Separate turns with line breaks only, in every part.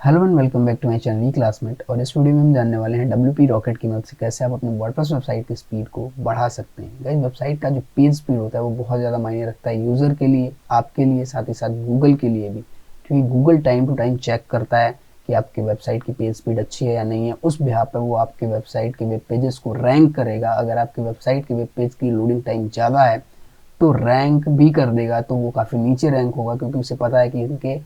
Hello and welcome back to my channel classmate. और इस video में हम जानने वाले हैं WP रॉकेट की मदद से कैसे आप अपने वर्डप्रेस वेबसाइट की स्पीड को बढ़ा सकते हैं। गाइस, वेबसाइट का जो पेज स्पीड होता है वो बहुत ज़्यादा मायने रखता है यूज़र के लिए, आपके लिए, साथ ही साथ गूगल के लिए भी, क्योंकि Google time to time check करता है कि आपकी वेबसाइट की पेज स्पीड अच्छी है या नहीं है। उस बिहाफ पर वो आपके वेबसाइट के वेब पेजेस को रैंक करेगा। अगर आपकी वेबसाइट के वेब पेज की लोडिंग टाइम ज़्यादा है तो रैंक भी कर देगा, तो वो काफ़ी नीचे रैंक होगा, क्योंकि उसे पता है कि इनके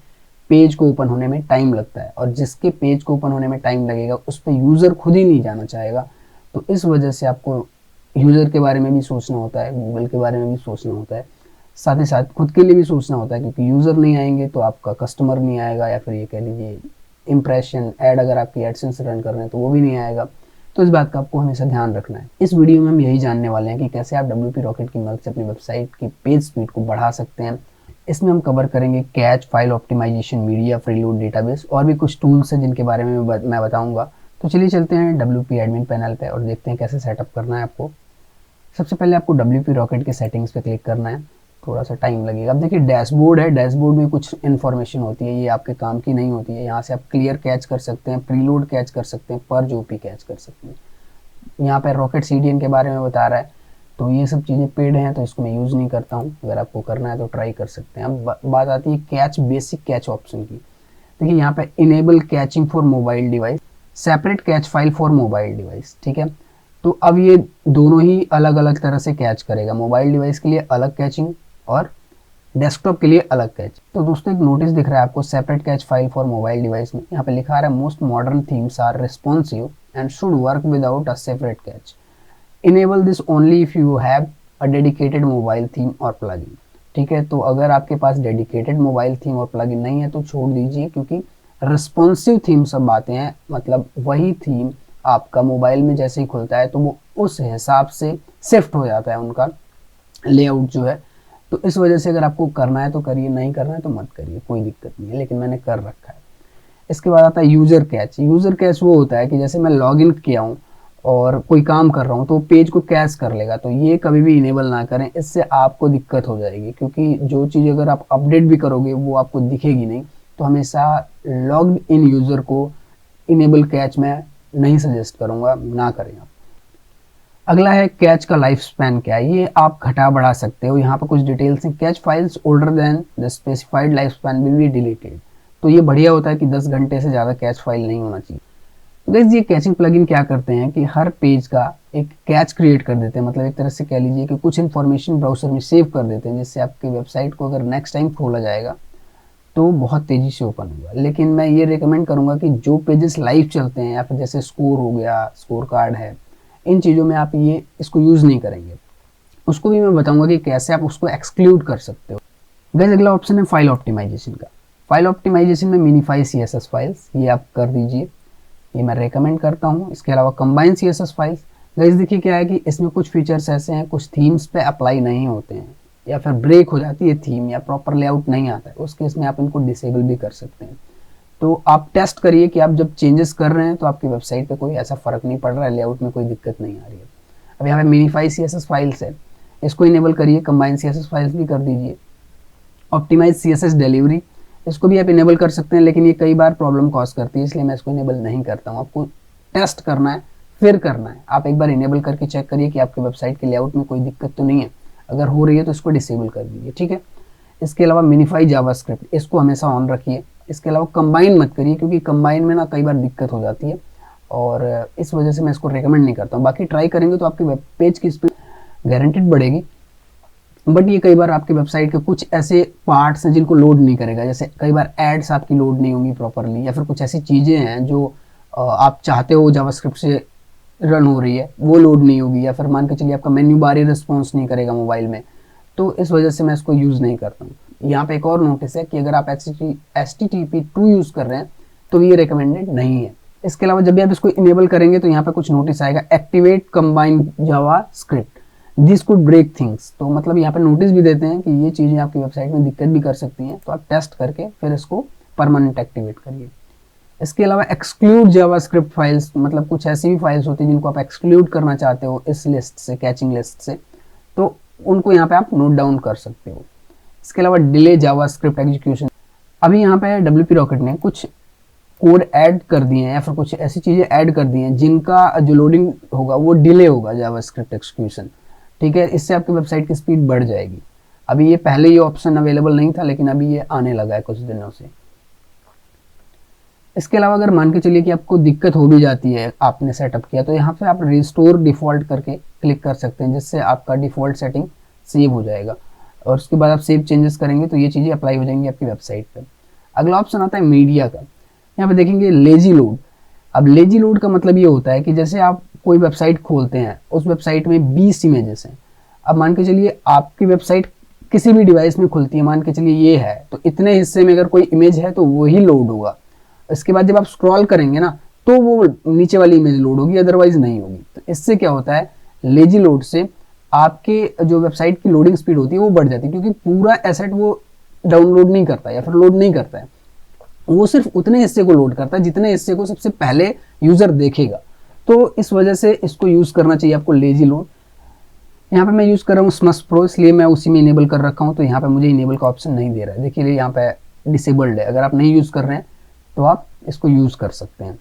पेज को ओपन होने में टाइम लगता है, और जिसके पेज को ओपन होने में टाइम लगेगा उस पर यूज़र खुद ही नहीं जाना चाहेगा। तो इस वजह से आपको यूज़र के बारे में भी सोचना होता है, गूगल के बारे में भी सोचना होता है, साथ ही साथ खुद के लिए भी सोचना होता है, क्योंकि यूज़र नहीं आएंगे तो आपका कस्टमर नहीं आएगा, या फिर ये कह लीजिए इंप्रेशन ऐड, अगर आपकी एडसेंस रन कर रहे हैं तो वो भी नहीं आएगा। तो इस बात का आपको हमेशा ध्यान रखना है। इस वीडियो में हम यही जानने वाले हैं कि कैसे आप WP रॉकेट की मदद से अपनी वेबसाइट की पेज स्पीड को बढ़ा सकते हैं। इसमें हम कवर करेंगे cache, file optimization, media, preload, database और भी कुछ टूल्स हैं जिनके बारे में मैं बताऊंगा। तो चलिए चलते हैं WP एडमिन पैनल पे और देखते हैं कैसे सेटअप करना है आपको। सबसे पहले आपको WP रॉकेट के सेटिंग्स पे क्लिक करना है। थोड़ा सा टाइम लगेगा। अब देखिए डैशबोर्ड है, डैशबोर्ड में कुछ इन्फॉर्मेशन होती है, ये आपके काम की नहीं होती है। यहाँ से आप क्लियर कैच कर सकते हैं, प्रीलोड कैच कर सकते हैं, पर्ज ओपी कैच कर सकते हैं। यहाँ पे रॉकेट CDN के बारे में बता रहा है, तो ये सब चीज़ें पेड हैं तो इसको मैं यूज़ नहीं करता हूँ। अगर आपको करना है तो ट्राई कर सकते हैं। अब बात आती है कैच, बेसिक कैच ऑप्शन की। देखिए यहाँ पे enable catching for mobile device, separate cache file for mobile device, ठीक है। तो अब ये दोनों ही अलग अलग तरह से कैच करेगा, मोबाइल डिवाइस के लिए अलग कैचिंग और डेस्कटॉप के लिए अलग कैच। तो दोस्तों एक नोटिस दिख रहा है आपको separate cache file for mobile device में। यहाँ पे लिखा रहा है most modern themes are responsive and should work without a separate cache. Enable this only if you have a dedicated mobile theme और प्लगइन। ठीक है, तो अगर आपके पास डेडिकेटेड मोबाइल थीम और प्लगइन नहीं है तो छोड़ दीजिए, क्योंकि रिस्पॉन्सिव थीम सब आते हैं, मतलब वही थीम आपका मोबाइल में जैसे ही खुलता है तो वो उस हिसाब से शिफ्ट हो जाता है उनका लेआउट जो है। तो इस वजह से अगर आपको करना है तो करिए, नहीं करना है तो मत करिए, कोई दिक्कत नहीं है, लेकिन मैंने कर रखा है। इसके बाद आता है यूज़र कैच। यूज़र कैच वो होता है कि जैसे मैं लॉगिन किया हूँ और कोई काम कर रहा हूँ तो पेज को कैच कर लेगा, तो ये कभी भी इनेबल ना करें, इससे आपको दिक्कत हो जाएगी, क्योंकि जो चीज़ अगर आप अपडेट भी करोगे वो आपको दिखेगी नहीं। तो हमेशा लॉग्ड इन यूज़र को इनेबल कैच मैं नहीं सजेस्ट करूँगा, ना करें आप। अगला है कैच का लाइफ स्पैन क्या है, ये आप घटा बढ़ा सकते हो। यहाँ पर कुछ डिटेल्स हैं। Catch files older than the specified life span will be deleted. तो ये बढ़िया होता है कि 10 घंटे से ज़्यादा कैच फाइल नहीं होना चाहिए। तो गाइस ये कैचिंग प्लगइन क्या करते हैं कि हर पेज का एक कैच क्रिएट कर देते हैं, मतलब एक तरह से कह लीजिए कि कुछ इन्फॉर्मेशन ब्राउजर में सेव कर देते हैं, जिससे आपकी वेबसाइट को अगर नेक्स्ट टाइम खोला जाएगा तो बहुत तेज़ी से ओपन होगा। लेकिन मैं ये रिकमेंड करूँगा कि जो पेजेस लाइव चलते हैं, या फिर जैसे स्कोर हो गया, स्कोर कार्ड है, इन चीज़ों में आप ये इसको यूज़ नहीं करेंगे। उसको भी मैं बताऊंगा कि कैसे आप उसको एक्सक्लूड कर सकते हो। गाइस अगला ऑप्शन है फाइल ऑप्टिमाइजेशन का। फाइल ऑप्टिमाइजेशन में मिनीफाई CSS फाइल्स, ये आप कर दीजिए, ये मैं रेकमेंड करता हूँ। इसके अलावा कंबाइन CSS फाइल्स। गाइस देखिए क्या है कि इसमें कुछ फीचर्स ऐसे हैं, कुछ थीम्स पे अप्लाई नहीं होते हैं, या फिर ब्रेक हो जाती है थीम, या प्रॉपर लेआउट नहीं आता है, उस केस में आप इनको डिसेबल भी कर सकते हैं। तो आप टेस्ट करिए कि आप जब चेंजेस कर रहे हैं तो आपकी वेबसाइट पे कोई ऐसा फ़र्क नहीं पड़ रहा है, लेआउट में कोई दिक्कत नहीं आ रही है। अब यहाँ पे मिनीफाई CSS फाइल्स है, इसको इनेबल करिए। कंबाइन CSS फाइल्स भी कर दीजिए। ऑप्टिमाइज CSS डिलीवरी, इसको भी आप इनेबल कर सकते हैं, लेकिन ये कई बार प्रॉब्लम कॉज करती है, इसलिए मैं इसको इनेबल नहीं करता हूँ। आपको टेस्ट करना है फिर करना है। आप एक बार इनेबल करके चेक करिए कि आपके वेबसाइट के लेआउट में कोई दिक्कत तो नहीं है। अगर हो रही है तो इसको डिसेबल कर दीजिए, ठीक है। इसके अलावा मिनीफाई जावास्क्रिप्ट, इसको हमेशा ऑन रखिए। इसके अलावा कंबाइन मत करिए, क्योंकि कंबाइन में ना कई बार दिक्कत हो जाती है, और इस वजह से मैं इसको रिकमेंड नहीं करता हूँ। बाकी ट्राई करेंगे तो आपकी वेब पेज की स्पीड गारंटेड बढ़ेगी, बट ये कई बार आपकी वेबसाइट के कुछ ऐसे पार्ट्स हैं जिनको लोड नहीं करेगा। जैसे कई बार एड्स आपकी लोड नहीं होंगी प्रॉपरली, या फिर कुछ ऐसी चीज़ें हैं जो आप चाहते हो जावास्क्रिप्ट से रन हो रही है, वो लोड नहीं होगी, या फिर मान के चलिए आपका मेन्यू बार ही रिस्पॉन्स नहीं करेगा मोबाइल में। तो इस वजह से मैं इसको यूज़ नहीं करता हूँ। यहाँ पे एक और नोटिस है कि अगर आप HTTP2 यूज़ कर रहे हैं तो ये रिकमेंडेड नहीं है। इसके अलावा जब भी आप इसको इनेबल करेंगे तो यहाँ पे कुछ नोटिस आएगा, activate combine JavaScript, this could break things. तो मतलब यहाँ पे नोटिस भी देते हैं कि ये चीज़ें आपकी वेबसाइट में दिक्कत भी कर सकती हैं, तो आप टेस्ट करके फिर इसको परमानेंट एक्टिवेट करिए। इसके अलावा एक्सक्लूड जावास्क्रिप्ट फाइल्स, मतलब कुछ ऐसी भी फाइल्स होती हैं जिनको आप एक्सक्लूड करना चाहते हो इस लिस्ट से, कैचिंग लिस्ट से, तो उनको यहाँ पे आप नोट डाउन कर सकते हो। इसके अलावा डिले जावास्क्रिप्ट एग्जीक्यूशन, अभी यहाँ पे WP रॉकेट ने कुछ कोड ऐड कर दिए हैं या फिर कुछ ऐसी चीज़ें ऐड कर दी हैं जिनका जो लोडिंग होगा वो डिले होगा जावास्क्रिप्ट एक्सक्यूशन, ठीक है। इससे आपकी वेबसाइट की स्पीड बढ़ जाएगी। अभी ये पहले ये ऑप्शन अवेलेबल नहीं था, लेकिन अभी ये आने लगा है कुछ दिनों से। इसके अलावा अगर मान के चलिए कि आपको दिक्कत हो भी जाती है, आपने सेटअप किया, तो यहाँ पे आप रिस्टोर डिफ़ॉल्ट करके क्लिक कर सकते हैं, जिससे आपका डिफ़ॉल्ट सेटिंग सेव हो जाएगा और उसके बाद आप सेव चेंजेस करेंगे तो ये चीज़ें अप्लाई हो जाएंगी आपकी वेबसाइट पर। अगला ऑप्शन आता है मीडिया का। यहाँ पे देखेंगे लेजी लोड। अब लेजी लोड का मतलब ये होता है कि जैसे आप कोई वेबसाइट खोलते हैं, उस वेबसाइट में 20 इमेजेस हैं। अब मान के चलिए आपकी वेबसाइट किसी भी डिवाइस में खुलती है, मान के चलिए ये है, तो इतने हिस्से में अगर कोई इमेज है तो वही लोड होगा। इसके बाद जब आप स्क्रॉल करेंगे ना तो वो नीचे वाली इमेज लोड होगी, अदरवाइज नहीं होगी। तो इससे क्या होता है, लेजी लोड से आपके जो वेबसाइट की लोडिंग स्पीड होती है वो बढ़ जाती है, क्योंकि पूरा एसेट वो डाउनलोड नहीं करता या फिर लोड नहीं करता है, वो सिर्फ उतने हिस्से को लोड करता है जितने हिस्से को सबसे पहले यूजर देखेगा। तो इस वजह से इसको यूज करना चाहिए आपको, लेजी लोड। यहाँ पे मैं यूज कर रहा हूँ स्मश प्रो, इसलिए मैं उसी में इनेबल कर रखा हूँ। तो यहाँ पे मुझे इनेबल का ऑप्शन नहीं दे रहा है, देखिए यहाँ पे डिसेबल्ड है। अगर आप नहीं यूज कर रहे हैं तो आप इसको यूज कर सकते हैं।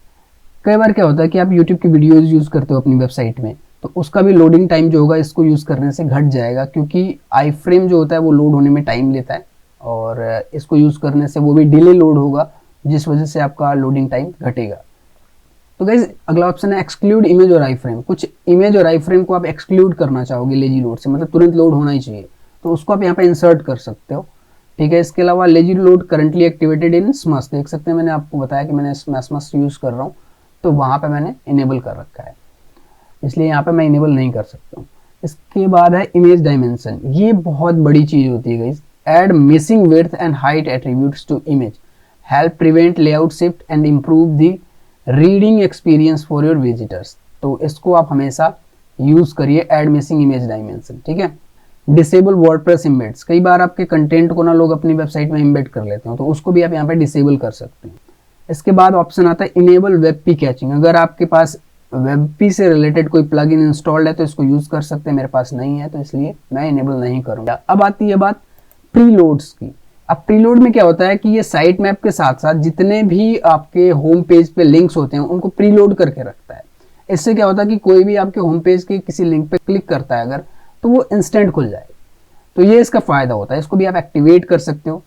कई बार क्या होता है कि आप यूट्यूब की वीडियोज यूज करते हो अपनी वेबसाइट में, तो उसका भी लोडिंग टाइम जो होगा इसको यूज करने से घट जाएगा, क्योंकि आई फ्रेम जो होता है वो लोड होने में टाइम लेता है और इसको यूज करने से वो भी डिले लोड होगा, जिस वजह से आपका लोडिंग टाइम घटेगा। तो गाइज अगला ऑप्शन है एक्सक्लूड इमेज और आई फ्रेम। कुछ इमेज और आई फ्रेम को आप एक्सक्लूड करना चाहोगे लेजी लोड से, मतलब तुरंत लोड होना ही चाहिए, तो उसको आप यहाँ पे इंसर्ट कर सकते हो, ठीक है। इसके अलावा लेजी लोड करंटली एक्टिवेटेड इन स्मश, देख सकते हैं मैंने आपको बताया कि मैंने स्मश यूज कर रहा हूँ, तो वहाँ पे मैंने इनेबल कर रखा है, इसलिए यहाँ पे मैं इनेबल नहीं कर सकता हूँ। इसके बाद है इमेज डायमेंशन। ये बहुत बड़ी चीज होती है guys. Add missing width and height attributes to image, help prevent layout shift and improve the reading experience for your visitors. तो इसको आप हमेशा यूज करिए, एड मिसिंग इमेज डायमेंशन, ठीक है। डिसेबल वर्डप्रेस इम्बेड्स, कई बार आपके कंटेंट को ना लोग अपनी वेबसाइट में इम्बेड कर लेते हैं, तो उसको भी आप यहाँ पे डिसेबल कर सकते हैं। इसके बाद ऑप्शन आता है इनेबल वेब पी कैचिंग। अगर आपके पास वेब पी से रिलेटेड कोई प्लगइन इंस्टॉल्ड है तो इसको यूज कर सकते हैं, मेरे पास नहीं है तो इसलिए मैं इनेबल नहीं करूंगा। अब आती है बात प्रीलोड्स की। अब प्रीलोड में क्या होता है कि ये साइट मैप के साथ साथ जितने भी आपके होम पेज पे लिंक्स होते हैं उनको प्रीलोड करके रखता है। इससे क्या होता है कि कोई भी आपके होम पेज के किसी लिंक पे क्लिक करता है अगर, तो वो इंस्टेंट खुल जाएगा। तो ये इसका फायदा होता है, इसको भी आप एक्टिवेट कर सकते हो।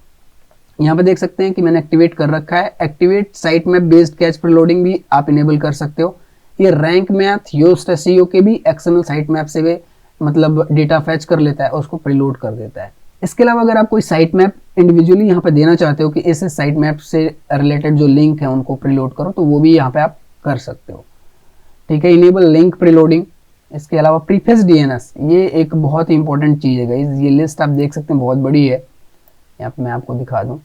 यहाँ पे देख सकते हैं कि मैंने एक्टिवेट कर रखा है। Activate site map based cache preloading भी आप इनेबल कर सकते हो। ये रैंक मैथ, योस्ट एसईओ के भी एक्सटर्नल साइट मैप से भी मतलब डेटा फैच कर लेता है और उसको प्रीलोड कर देता है। इसके अलावा अगर आप कोई साइट मैप इंडिविजुअली यहाँ पे देना चाहते हो कि इस साइट मैप से रिलेटेड जो लिंक है उनको प्रीलोड करो, तो वो भी यहाँ पे आप कर सकते हो, ठीक है। Enable link preloading. इसके अलावा प्रीफेस डीएनएस, ये एक बहुत ही इंपॉर्टेंट चीज़ है गाइस। ये लिस्ट आप देख सकते हैं बहुत बड़ी है, यहाँ पे मैं आपको दिखा दूँ।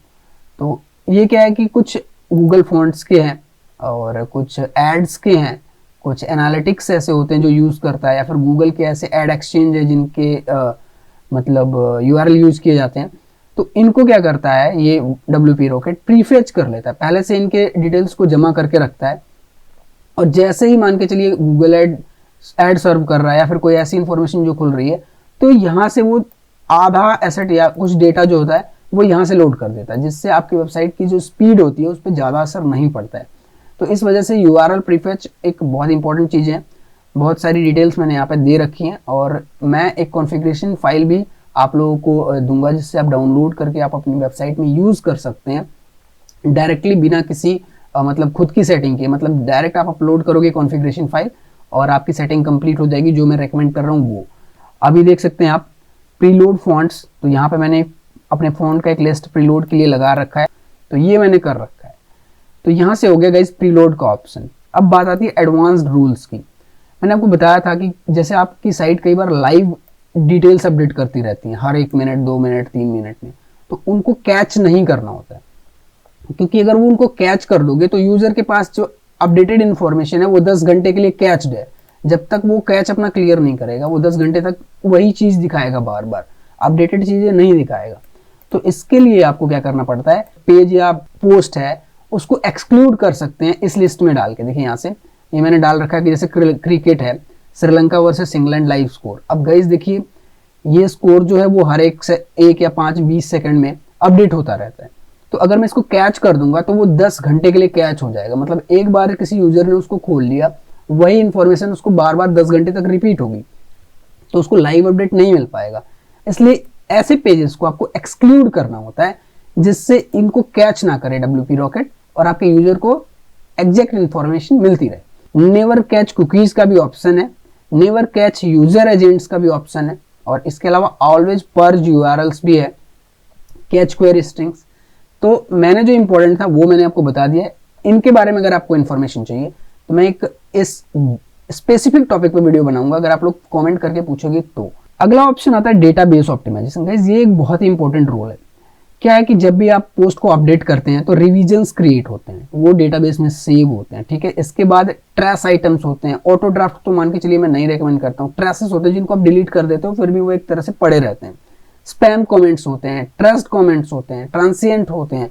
तो ये क्या है कि कुछ गूगल फॉन्ट्स के हैं और कुछ एड्स के हैं, कुछ एनालिटिक्स ऐसे होते हैं जो यूज़ करता है, या फिर गूगल के ऐसे एड एक्सचेंज है जिनके मतलब यूआरएल यूज किए जाते हैं। तो इनको क्या करता है ये WP रॉकेट प्रीफेच कर लेता है, पहले से इनके डिटेल्स को जमा करके रखता है, और जैसे ही मान के चलिए गूगल एड सर्व कर रहा है या फिर कोई ऐसी इंफॉर्मेशन जो खुल रही है, तो यहाँ से वो आधा एसेट या कुछ डेटा जो होता है वो यहाँ से लोड कर देता है, जिससे आपकी वेबसाइट की जो स्पीड होती है उस पर ज़्यादा असर नहीं पड़ता है। तो इस वजह से URL प्रीफेच एक बहुत इंपॉर्टेंट चीज़ है। बहुत सारी डिटेल्स मैंने यहाँ पे दे रखी हैं और मैं एक कॉन्फ़िगरेशन फाइल भी आप लोगों को दूंगा, जिससे आप डाउनलोड करके आप अपनी वेबसाइट में यूज़ कर सकते हैं डायरेक्टली, बिना किसी मतलब खुद की सेटिंग के। मतलब डायरेक्ट आप अपलोड करोगे कॉन्फ़िगरेशन फाइल और आपकी सेटिंग कंप्लीट हो जाएगी, जो मैं रेकमेंड कर रहा हूँ वो। अभी देख सकते हैं आप प्रीलोड फॉन्ट्स, तो यहाँ पे मैंने अपने फ़ॉन्ट का एक लिस्ट प्रीलोड के लिए लगा रखा है, तो ये मैंने कर रखा है। तो यहाँ से हो गया गाइस प्रीलोड का ऑप्शन। अब बात आती है एडवांस्ड रूल्स की। मैंने आपको बताया था कि जैसे आपकी साइट कई बार लाइव डिटेल्स अपडेट करती रहती हैं हर 1 मिनट 2 मिनट 3 मिनट में, तो उनको कैच नहीं करना होता है, क्योंकि अगर वो उनको कैच कर दोगे तो यूजर के पास जो अपडेटेड इन्फॉर्मेशन है वो 10 घंटे के लिए कैच्ड है। जब तक वो कैच अपना क्लियर नहीं करेगा वो 10 घंटे तक वही चीज दिखाएगा, बार बार अपडेटेड चीजें नहीं दिखाएगा। तो इसके लिए आपको क्या करना पड़ता है, पेज या पोस्ट है उसको एक्सक्लूड कर सकते हैं इस लिस्ट में डाल के। देखिए यहाँ से ये मैंने डाल रखा है कि जैसे क्रिकेट है, Sri Lanka versus England live score. अब गाइस देखिए ये स्कोर जो है वो हर 1 या 5-20 सेकंड में अपडेट होता रहता है। तो अगर मैं इसको कैच कर दूंगा तो वो 10 घंटे के लिए कैच हो जाएगा। मतलब एक बार किसी यूजर ने उसको खोल लिया, वही इंफॉर्मेशन उसको बार बार 10 घंटे तक रिपीट होगी, तो उसको लाइव अपडेट नहीं मिल पाएगा। इसलिए ऐसे पेजेस को आपको एक्सक्लूड करना होता है जिससे इनको कैच ना करे WP रॉकेट और आपके यूजर को एग्जैक्ट इंफॉर्मेशन मिलती रहे। नेवर कैच कुकीज का भी ऑप्शन है, नेवर कैच यूजर एजेंट्स का भी ऑप्शन है, और इसके अलावा ऑलवेज पर्ज यूआरएल्स भी है, कैच क्वेरी स्ट्रिंग्स। तो मैंने जो इंपॉर्टेंट था वो मैंने आपको बता दिया है। इनके बारे में अगर आपको इन्फॉर्मेशन चाहिए तो मैं एक इस स्पेसिफिक टॉपिक पे वीडियो बनाऊंगा, अगर आप लोग कमेंट करके पूछोगे तो। अगला ऑप्शन आता है डेटाबेस ऑप्टिमाइजेशन। गाइस ये एक बहुत ही इंपॉर्टेंट रोल है। क्या है कि जब भी आप पोस्ट को अपडेट करते हैं तो रिविजन्स क्रिएट होते हैं, वो डेटाबेस में सेव होते हैं, ठीक है। इसके बाद ट्रेस आइटम्स होते हैं। ऑटो ड्राफ्ट तो मान के चलिए मैं नहीं रेकमेंड करता हूँ। ट्रेसेस होते हैं जिनको आप डिलीट कर देते हो फिर भी वो एक तरह से पड़े रहते हैं। स्पैम कमेंट्स होते हैं, ट्रस्ट कमेंट्स होते हैं, ट्रांसिएंट होते हैं,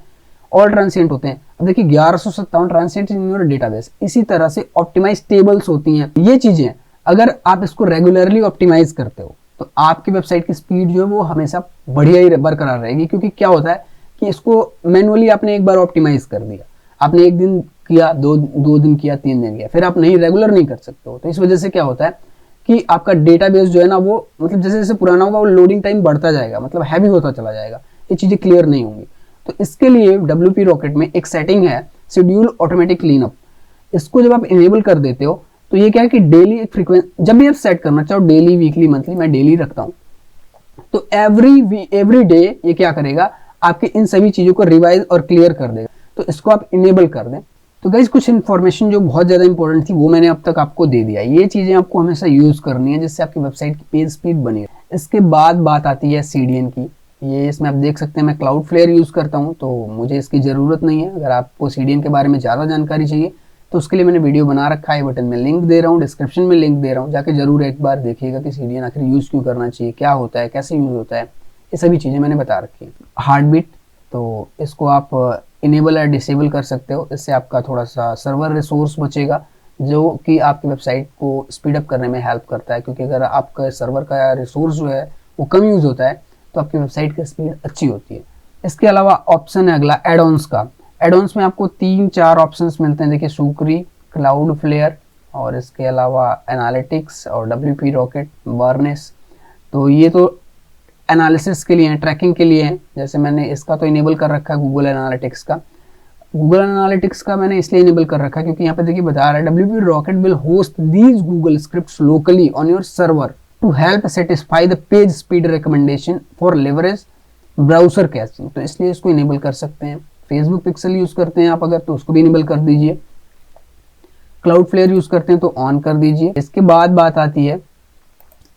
ऑल ट्रांसिएंट होते हैं। अब देखिए 1157 ट्रांसिएंट इन योर डेटाबेस। इसी तरह से ऑप्टिमाइज टेबल्स होती हैं। ये चीजें अगर आप इसको रेगुलरली ऑप्टिमाइज करते हो तो आपकी वेबसाइट की स्पीड जो है वो हमेशा बढ़िया ही बरकरार रहेगी। क्योंकि क्या होता है कि इसको मैनुअली आपने एक बार ऑप्टिमाइज कर दिया, आपने एक दिन किया, दो दिन किया, 3 दिन किया, फिर आप नहीं रेगुलर नहीं कर सकते हो। तो इस वजह से क्या होता है कि आपका डेटाबेस जो है ना वो मतलब जैसे जैसे पुराना होगा वो लोडिंग टाइम बढ़ता जाएगा, मतलब हैवी होता चला जाएगा, ये चीजें क्लियर नहीं होंगी। तो इसके लिए WP रॉकेट में एक सेटिंग है शेड्यूल ऑटोमेटिक क्लीनअप। इसको जब आप इनेबल कर देते हो तो ये क्या है कि डेली एक फ्रीक्वेंसी जब भी आप सेट करना चाहो, डेली, वीकली, मंथली, मैं डेली रखता हूँ, तो एवरी डे ये क्या करेगा आपके इन सभी चीजों को रिवाइज और क्लियर कर देगा। तो इसको आप इनेबल कर दें। तो गाइस कुछ इन्फॉर्मेशन जो बहुत ज्यादा इंपॉर्टेंट थी वो मैंने अब तक आपको दे दिया। ये चीजें आपको हमेशा यूज करनी है जिससे आपकी वेबसाइट की पेज स्पीड बनी। इसके बाद बात आती है CDN की। ये इसमें आप देख सकते हैं मैं क्लाउडफ्लेयर यूज करता हूँ, तो मुझे इसकी जरूरत नहीं है। अगर आपको CDN के बारे में ज्यादा जानकारी चाहिए तो उसके लिए मैंने वीडियो बना रखा है, बटन में लिंक दे रहा हूँ, डिस्क्रिप्शन में लिंक दे रहा हूँ, जाके जरूर एक बार देखिएगा कि CDN आखिर यूज क्यों करना चाहिए, क्या होता है, कैसे यूज होता है, ये सभी चीजें मैंने बता रखी है। हार्टबीट, तो इसको आप इनेबल या डिसेबल कर सकते हो। इससे आपका थोड़ा सा सर्वर रिसोर्स बचेगा जो कि आपकी वेबसाइट को स्पीड अप करने में हेल्प करता है। क्योंकि अगर आपका सर्वर का रिसोर्स जो है वो कम यूज होता है तो आपकी वेबसाइट की स्पीड अच्छी होती है। इसके अलावा ऑप्शन है अगला एड-ऑन्स का। एड-ऑन्स में आपको 3-4 ऑप्शंस मिलते हैं। देखिए सुक्री, क्लाउडफ्लेयर और इसके अलावा एनालिटिक्स और WP रॉकेट, बर्नेस। तो ये तो एनालिसिस के लिए हैं, ट्रैकिंग के लिए हैं। जैसे मैंने इसका तो इनेबल कर रखा है गूगल एनालिटिक्स का। गूगल एनालिटिक्स का मैंने इसलिए इनेबल कर रखा है क्योंकि यहाँ पे देखिए बता रहा है WP Rocket will host these Google scripts locally on your server to help satisfy the page speed recommendation for leverage browser caching. तो इसलिए इसको इनेबल कर सकते हैं। फेसबुक पिक्सल यूज करते हैं आप अगर तो उसको भी इनेबल कर दीजिए। क्लाउडफ्लेयर यूज करते हैं तो ऑन कर दीजिए। इसके बाद बात आती है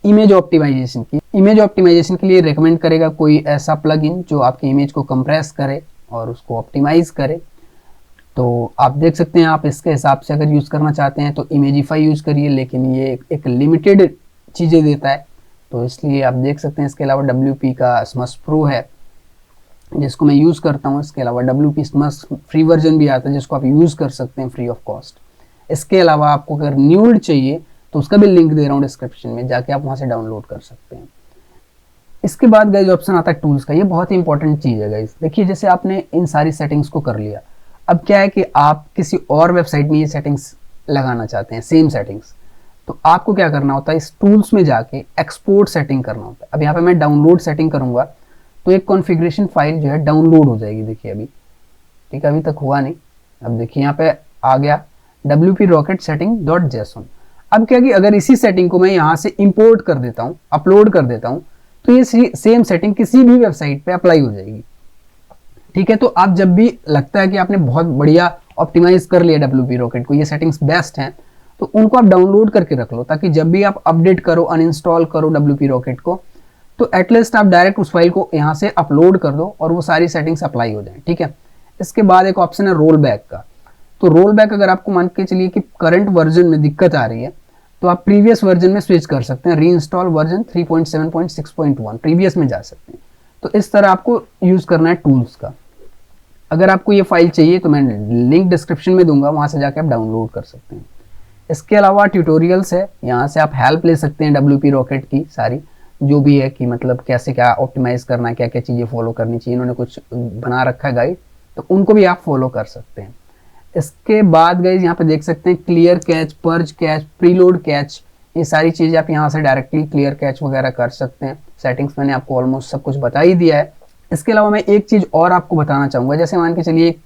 इमेज ऑप्टिमाइजेशन की। इमेज ऑप्टिमाइजेशन के लिए रेकमेंड करेगा कोई ऐसा प्लगइन जो आपकी इमेज को कंप्रेस करे और उसको ऑप्टिमाइज करे। तो आप देख सकते हैं, आप इसके हिसाब से अगर यूज करना चाहते हैं तो इमेजिफाई यूज करिए, लेकिन ये एक लिमिटेड चीजें देता है तो इसलिए आप देख सकते हैं। इसके अलावा WP का स्मश प्रो है जिसको मैं यूज करता हूँ। इसके अलावा WP स्मश फ्री वर्जन भी आता है जिसको आप यूज कर सकते हैं फ्री ऑफ कॉस्ट। इसके अलावा आपको अगर न्यूड चाहिए तो उसका भी लिंक दे रहा हूँ डिस्क्रिप्शन में, जाके आप वहां से डाउनलोड कर सकते हैं। इसके बाद गाइज ऑप्शन आता है टूल्स का। ये बहुत ही इंपॉर्टेंट चीज है गाइज। देखिए जैसे आपने इन सारी सेटिंग्स को कर लिया, अब क्या है कि आप किसी और वेबसाइट में ये सेटिंग्स लगाना चाहते हैं, सेम सेटिंग्स, तो आपको क्या करना होता है, इस टूल्स में जाके एक्सपोर्ट सेटिंग करना होता है। अब यहाँ पे मैं डाउनलोड सेटिंग करूंगा तो एक कॉन्फ़िगरेशन फाइल जो है डाउनलोड हो जाएगी। देखिए अभी ठीक है, अभी तक हुआ नहीं। अब देखिए यहाँ पे आ गया WP रॉकेट सेटिंग .json। अब क्या कि अगर इसी सेटिंग को मैं यहाँ से इंपोर्ट कर देता हूँ, अपलोड कर देता हूँ, तो ये सेम सेटिंग किसी भी वेबसाइट पे अप्लाई हो जाएगी। ठीक है, तो आप जब भी लगता है कि आपने बहुत बढ़िया ऑप्टिमाइज कर लिया WP रॉकेट को, ये सेटिंग्स बेस्ट हैं, तो उनको आप डाउनलोड करके रख लो ताकि जब भी आप अपडेट करो, अनइंस्टॉल करो WP रॉकेट को, तो एटलीस्ट आप डायरेक्ट उस फाइल को यहाँ से अपलोड कर दो और वो सारी सेटिंग्स अप्लाई हो जाए। ठीक है, इसके बाद एक ऑप्शन है रोल बैक का। तो रोल बैक अगर आपको मान के चलिए कि करंट वर्जन में दिक्कत आ रही है तो आप प्रीवियस वर्जन में स्विच कर सकते हैं। रीइंस्टॉल वर्जन 3.7.6.1 प्रीवियस में जा सकते हैं। तो इस तरह आपको यूज करना है टूल्स का। अगर आपको ये फाइल चाहिए तो मैं लिंक डिस्क्रिप्शन में दूंगा, वहां से जाके आप डाउनलोड कर सकते हैं। इसके अलावा ट्यूटोरियल्स है, यहाँ से आप हेल्प ले सकते हैं WP रॉकेट की सारी, जो भी है कि मतलब कैसे क्या ऑप्टिमाइज करना है, क्या क्या चीजें फॉलो करनी चाहिए। इन्होंने कुछ बना रखा है गाइड, तो उनको भी आप फॉलो कर सकते हैं। इसके बाद गाइज यहाँ पे देख सकते हैं clear catch, purge catch, preload catch, ये सारी चीज़ें आप यहाँ से डायरेक्टली क्लियर कैच वगैरह कर सकते हैं। सेटिंग्स मैंने आपको ऑलमोस्ट सब कुछ बता ही दिया है। इसके अलावा मैं एक चीज़ और आपको बताना चाहूँगा, जैसे मान के चलिए एक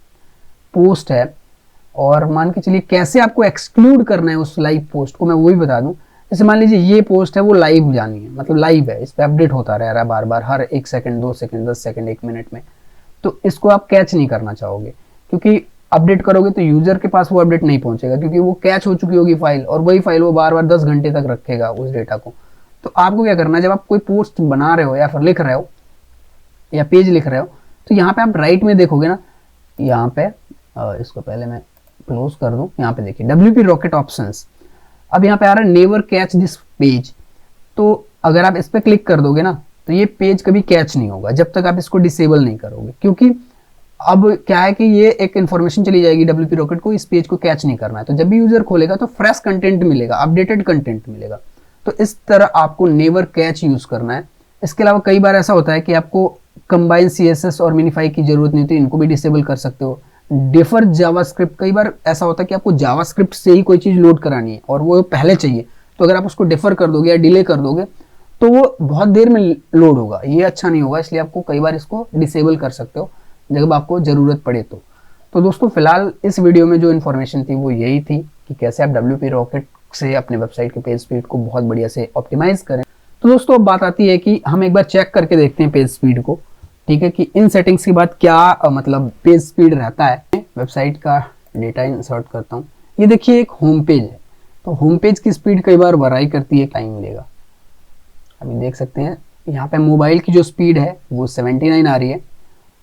पोस्ट है और मान के चलिए कैसे आपको एक्सक्लूड करना है उस लाइव पोस्ट को, मैं वो भी बता दूं। जैसे मान लीजिए ये पोस्ट है वो लाइव जानी है, मतलब लाइव है, इस पर अपडेट होता रह रहा है बार बार, हर 1 सेकंड 2 सेकंड 10 सेकंड 1 मिनट में, तो इसको आप कैच नहीं करना चाहोगे, क्योंकि अपडेट करोगे तो यूजर के पास वो अपडेट नहीं पहुंचेगा, क्योंकि वो कैच हो चुकी होगी फाइल, और वही फाइल वो बार बार 10 घंटे तक रखेगा उस डेटा को। तो आपको क्या करना है, जब आप कोई पोस्ट बना रहे हो या फिर लिख रहे हो या पेज लिख रहे हो, तो यहाँ पे आप राइट में देखोगे ना, यहाँ पे इसको पहले मैं क्लोज कर दूं, यहाँ पे देखिए WP रॉकेट ऑप्शंस, अब यहाँ पे आ रहा है नेवर कैच दिस पेज। तो अगर आप इस पे क्लिक कर दोगे ना, तो ये पेज कभी कैच नहीं होगा जब तक आप इसको डिसेबल नहीं करोगे, क्योंकि अब क्या है कि ये एक इन्फॉर्मेशन चली जाएगी WP रॉकेट को, इस पेज को कैच नहीं करना है। तो जब भी यूजर खोलेगा तो फ्रेश कंटेंट मिलेगा, अपडेटेड कंटेंट मिलेगा। तो इस तरह आपको नेवर कैच यूज करना है। इसके अलावा कई बार ऐसा होता है कि आपको कंबाइन CSS और मिनिफाई की जरूरत नहीं होती, इनको भी डिसेबल कर सकते हो। डिफर जावास्क्रिप्ट, कई बार ऐसा होता है कि आपको जावास्क्रिप्ट से ही कोई चीज लोड करानी है और वो पहले चाहिए, तो अगर आप उसको डिफर कर दोगे या डिले कर दोगे तो वो बहुत देर में लोड होगा, ये अच्छा नहीं होगा, इसलिए आपको कई बार इसको डिसेबल कर सकते हो जब आपको जरूरत पड़े तो दोस्तों फिलहाल इस वीडियो में जो इन्फॉर्मेशन थी वो यही थी कि कैसे आप WP रॉकेट से अपने वेबसाइट के पेज स्पीड को बहुत बढ़िया से ऑप्टिमाइज करें। तो दोस्तों अब बात आती है कि हम एक बार चेक करके देखते हैं पेज स्पीड को, ठीक है, कि इन सेटिंग्स के बाद क्या मतलब पेज स्पीड रहता है। वेबसाइट का डेटा इंसर्ट करता हूँ, ये देखिए एक होम पेज है, तो होम पेज की स्पीड कई बार वराई करती है, टाइम लेगा। अभी देख सकते हैं यहाँ पे मोबाइल की जो स्पीड है वो 79 आ रही है,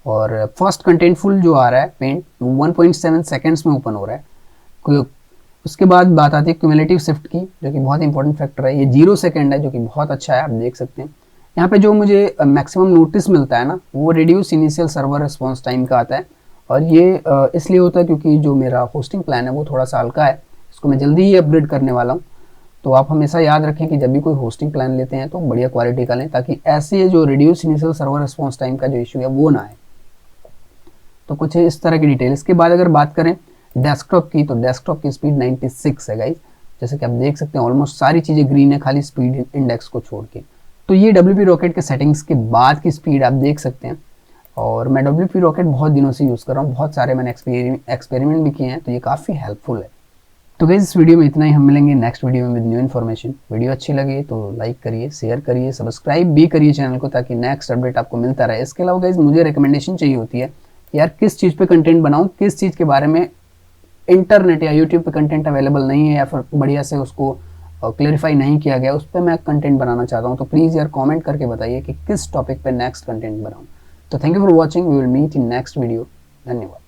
और फर्स्ट कंटेंटफुल जो आ रहा है पेंट 1.7 सेकेंड्स में ओपन हो रहा है। उसके बाद बात आती है क्यूमुलेटिव शिफ्ट की, जो कि बहुत इंपॉर्टेंट फैक्टर है, ये 0 सेकेंड है, जो कि बहुत अच्छा है। आप देख सकते हैं यहाँ पे जो मुझे मैक्सिमम नोटिस मिलता है ना, वो reduce initial server response time का आता है, और ये इसलिए होता है क्योंकि जो मेरा होस्टिंग प्लान है वो थोड़ा सा हल्का है, इसको मैं जल्दी ही अपग्रेड करने वाला हूँ। तो आप हमेशा याद रखें कि जब भी कोई होस्टिंग प्लान लेते हैं तो बढ़िया क्वालिटी का लें, ताकि ऐसे जो reduce initial server response time का जो इशू है वो ना आए। तो कुछ इस तरह की डिटेल। इसके बाद अगर बात करें डेस्कटॉप की, तो डेस्कटॉप की स्पीड 96 है गाइस, जैसे कि आप देख सकते हैं ऑलमोस्ट सारी चीज़ें ग्रीन है, खाली स्पीड इंडेक्स को छोड़ के। तो ये WP रॉकेट के सेटिंग्स के बाद की स्पीड आप देख सकते हैं, और मैं WP रॉकेट बहुत दिनों से यूज़ कर रहा हूँ, बहुत सारे मैंने एक्सपेरिमेंट भी किए हैं, तो ये काफ़ी हेल्पफुल है। तो गाइस इस वीडियो में इतना ही, हम मिलेंगे नेक्स्ट वीडियो में विद न्यू इन्फॉर्मेशन। वीडियो अच्छी लगी तो लाइक करिए, शेयर करिए, सब्सक्राइब भी करिए चैनल को, ताकि नेक्स्ट अपडेट आपको मिलता रहे। इसके अलावा गाइस मुझे रिकमेंडेशन चाहिए होती है यार, किस चीज़ पे कंटेंट बनाऊँ, किस चीज़ के बारे में इंटरनेट या यूट्यूब पे कंटेंट अवेलेबल नहीं है, या फिर बढ़िया से उसको क्लेरिफाई नहीं किया गया, उस पर मैं कंटेंट बनाना चाहता हूँ। तो प्लीज़ यार कमेंट करके बताइए कि किस टॉपिक पे नेक्स्ट कंटेंट बनाऊँ। तो thank you for watching, we will meet in next video. धन्यवाद।